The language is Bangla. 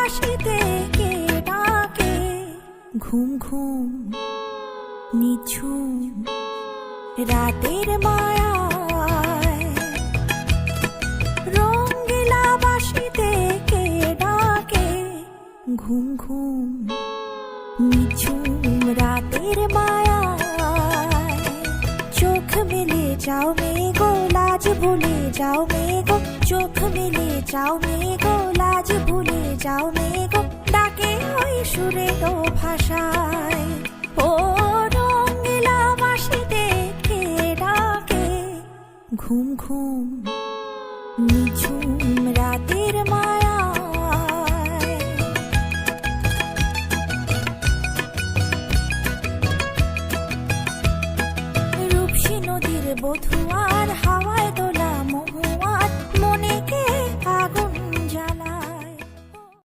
বাঁশিতে কে ডাকে ঘুম ঘুম নিঝুম রাতের মায়ায় রঙিলা বাঁশিতে কে ডাকে ঘুম ঘুম নিঝুম রাতের মায়ায় চোখ মেলে যাও মেঘো লাজ ভুলে যাও মেঘো চোখ মেলে যাও মেঘো লাজ ভুলে যাও মেঘো ডাকে ওই সুরে ও ভাষায় ও রঙিলা বাঁশিতে কে ডাকে ঘুম ঘুম